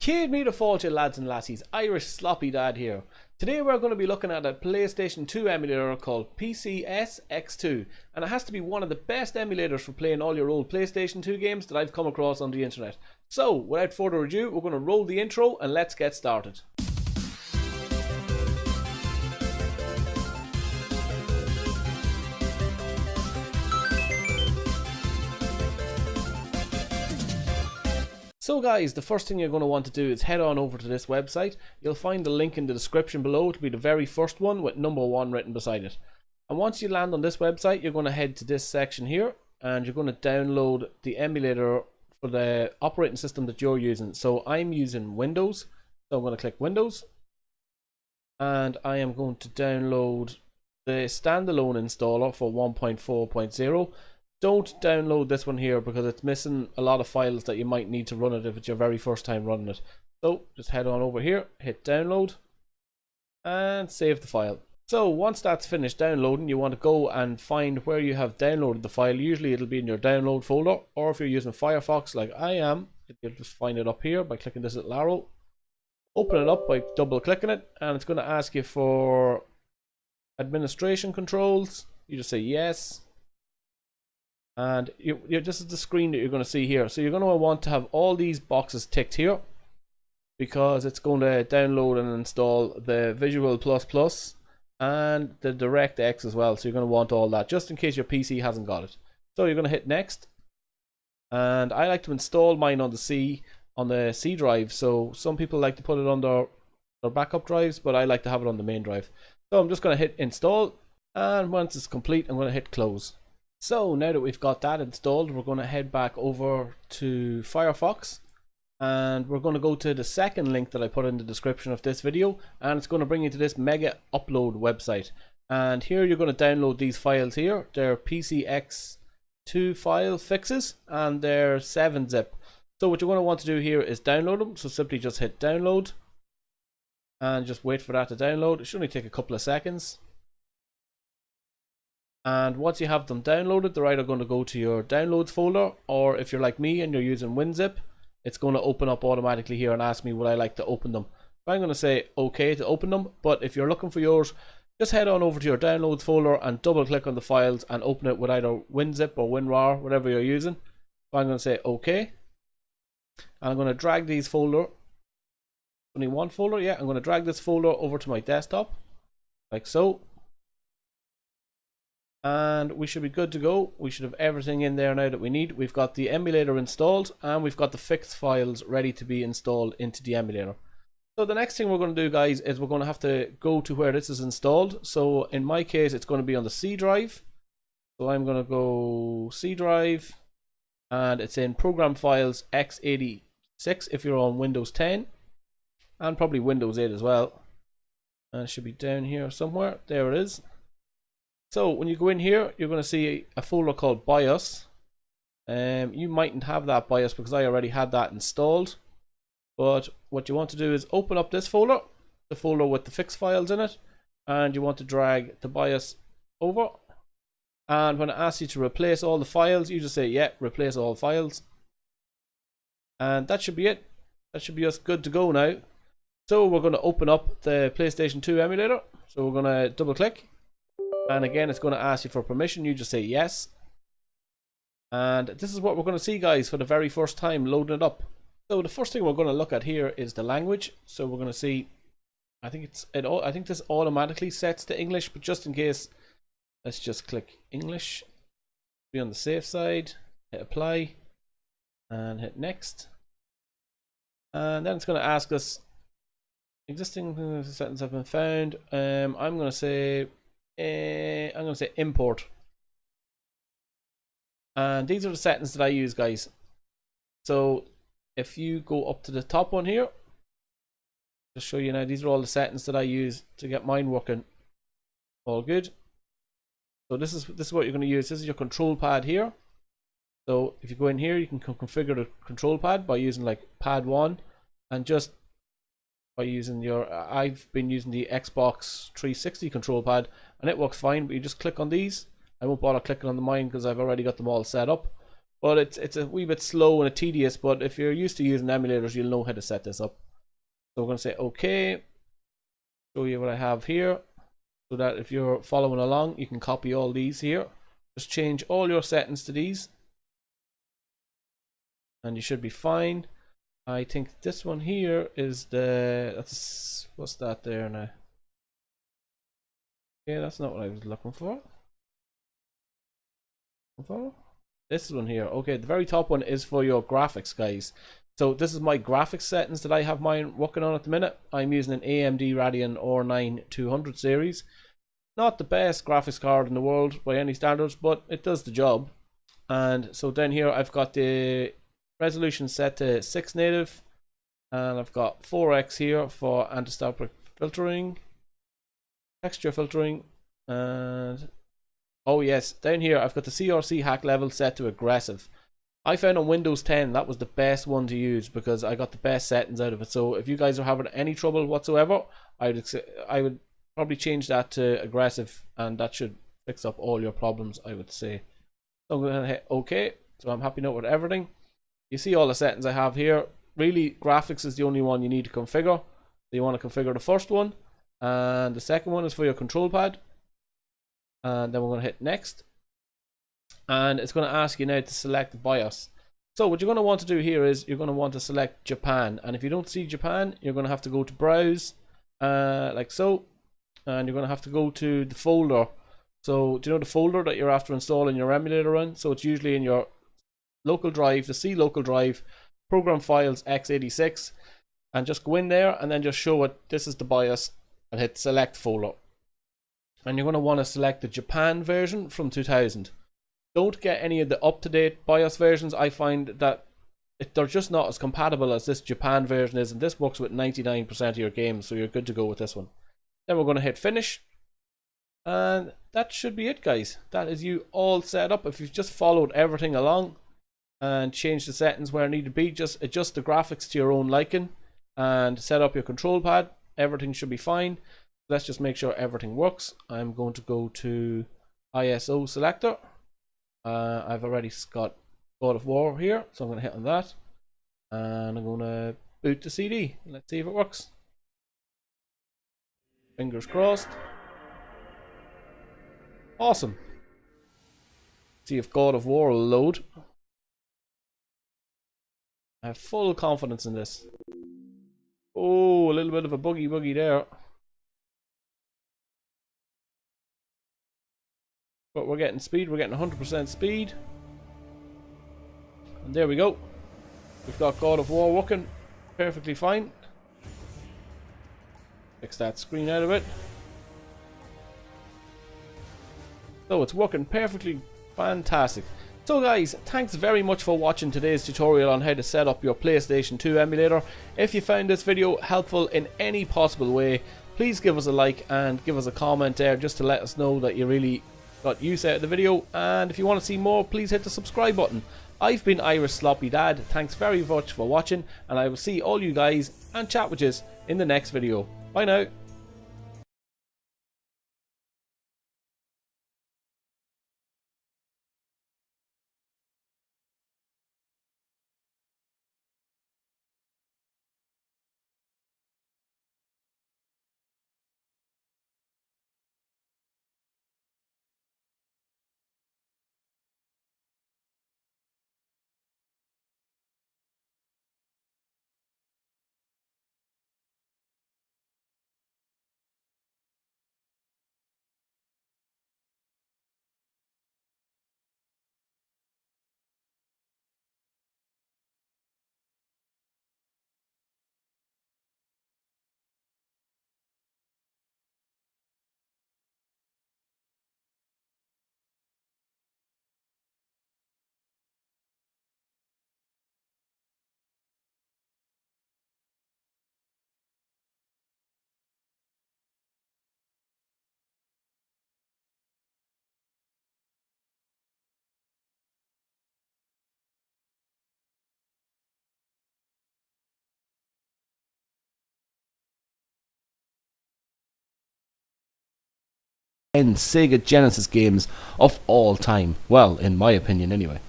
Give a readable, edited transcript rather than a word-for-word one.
Kid me to fault, you lads and lassies, Irish sloppy dad here. Today we're going to be looking at a PlayStation 2 emulator called PCS-X2, and it has to be one of the best emulators for playing all your old PlayStation 2 games that I've come across on the internet. So without further ado, we're going to roll the intro and let's get started. So guys, the first thing you're going to want to do is head on over to this website. You'll find the link in the description below. It'll be the very first one with number 1 written beside it. And once you land on this website, you're going to head to this section here and you're going to download the emulator for the operating system that you're using. So I'm using Windows, so I'm going to click Windows and I am going to download the standalone installer for 1.4.0. Don't download this one here because it's missing a lot of files that you might need to run it if it's your very first time running it. So just head on over here, hit download and save the file. So once that's finished downloading, you want to go and find where you have downloaded the file. Usually it'll be in your download folder, or if you're using Firefox like I am, you'll just find it up here by clicking this little arrow. Open it up by double clicking it and it's going to ask you for administration controls. You just say yes. And this is the screen that you're going to see here. So you're going to want to have all these boxes ticked here because it's going to download and install the Visual Plus Plus and the DirectX as well. So you're going to want all that just in case your PC hasn't got it. So you're going to hit next. And I like to install mine on the C drive. So some people like to put it on their backup drives, but I like to have it on the main drive. So I'm just going to hit install, and once it's complete, I'm going to hit close. So now that we've got that installed, we're going to head back over to Firefox and we're going to go to the second link that I put in the description of this video, and it's going to bring you to this mega upload website. And here you're going to download these files here. They're PCX2 file fixes and they're 7-zip. So what you're going to want to do here is download them. So simply just hit download and just wait for that to download. It should only take a couple of seconds. And once you have them downloaded, they're either going to go to your downloads folder, or if you're like me and you're using WinZip, it's going to open up automatically here and ask me would I like to open them. So I'm going to say OK to open them, but if you're looking for yours, just head on over to your downloads folder and double click on the files and open it with either WinZip or WinRAR, whatever you're using. So I'm going to say OK. And I'm going to drag these folder, only one folder, yeah, I'm going to drag this folder over to my desktop, like so. And we should be good to go. We should have everything in there now that we need. We've got the emulator installed and we've got the fixed files ready to be installed into the emulator. So the next thing we're going to do, guys, is we're going to have to go to where this is installed. So in my case, it's going to be on the C drive. So I'm going to go C drive and it's in program files x86 if you're on Windows 10 and probably Windows 8 as well. And it should be down here somewhere. There it is. So when you go in here, you're going to see a folder called BIOS. You mightn't have that BIOS because I already had that installed. But what you want to do is open up this folder, the folder with the fixed files in it, and you want to drag the BIOS over. And when it asks you to replace all the files, you just say, yeah, replace all files. And that should be it. That should be us good to go now. So we're going to open up the PlayStation 2 emulator. So we're going to double click. And again, it's going to ask you for permission. You just say yes. And this is what we're going to see, guys, for the very first time loading it up. So the first thing we're going to look at here is the language. So we're going to see, I think this automatically sets to English, but just in case, let's just click English. Be on the safe side, hit apply, and hit next. And then it's going to ask us, existing settings have been found. I'm going to say import, and these are the settings that I use, guys. So if you go up to the top one here, just show you now, these are all the settings that I use to get mine working all good. So this is what you're going to use. This is your control pad here. So if you go in here, you can configure the control pad by using like pad 1 and just by using your I've been using the Xbox 360 control pad and it works fine, but you just click on these. I won't bother clicking on the mine because I've already got them all set up. but it's a wee bit slow and tedious. But if you're used to using emulators, you'll know how to set this up. So we're going to say OK. Show you what I have here, so that if you're following along, you can copy all these here. Just change all your settings to these, and you should be fine. I think this one here is that's what's that there now? Yeah, that's not what I was looking for. This one here. Okay, the very top one is for your graphics, guys. So this is my graphics settings that I have mine working on at the minute. I'm using an AMD Radeon R9 200 series. Not the best graphics card in the world by any standards, but it does the job. And so down here I've got the resolution set to 6 native, and I've got 4x here for anti-static filtering, texture filtering, and oh yes, down here I've got the CRC hack level set to aggressive. I found on Windows 10 that was the best one to use because I got the best settings out of it. So if you guys are having any trouble whatsoever, I would probably change that to aggressive, and that should fix up all your problems, I would say. So I'm going to hit OK. So I'm happy now with everything. You see all the settings I have here. Really, graphics is the only one you need to configure. So you want to configure the first one, and the second one is for your control pad. And then we're going to hit next, and it's going to ask you now to select the BIOS. So what you're going to want to do here is you're going to want to select Japan, and if you don't see Japan, you're going to have to go to browse, like so, and you're going to have to go to the folder. So do you know the folder that you're after installing your emulator in? So it's usually in your local drive, the C local drive, program files x86, and just go in there and then just show it this is the BIOS and hit select folder. And you're going to want to select the Japan version from 2000. Don't get any of the up-to-date BIOS versions. I find that they're just not as compatible as this Japan version is, and this works with 99% of your games, so you're good to go with this one. Then we're going to hit finish, and that should be it, guys. That is you all set up. If you've just followed everything along and changed the settings where it need to be, just adjust the graphics to your own liking and set up your control pad, everything should be fine. Let's just make sure everything works. I'm going to go to ISO selector. I've already got God of War here, so I'm going to hit on that, and I'm going to boot the CD. Let's see if it works. Fingers crossed. Awesome. See if God of War will load. I have full confidence in this. Oh, a little bit of a buggy there. But we're getting speed, we're getting 100% speed. And there we go. We've got God of War working perfectly fine. Fix that screen out of it. So it's working perfectly fantastic. So guys, thanks very much for watching today's tutorial on how to set up your PlayStation 2 emulator. If you found this video helpful in any possible way, please give us a like and give us a comment there just to let us know that you really got use out of the video. And if you want to see more, please hit the subscribe button. I've been Irish Sloppy Dad. Thanks very much for watching, and I will see all you guys and chat with you in the next video. Bye now. And Sega Genesis games of all time. Well, in my opinion anyway.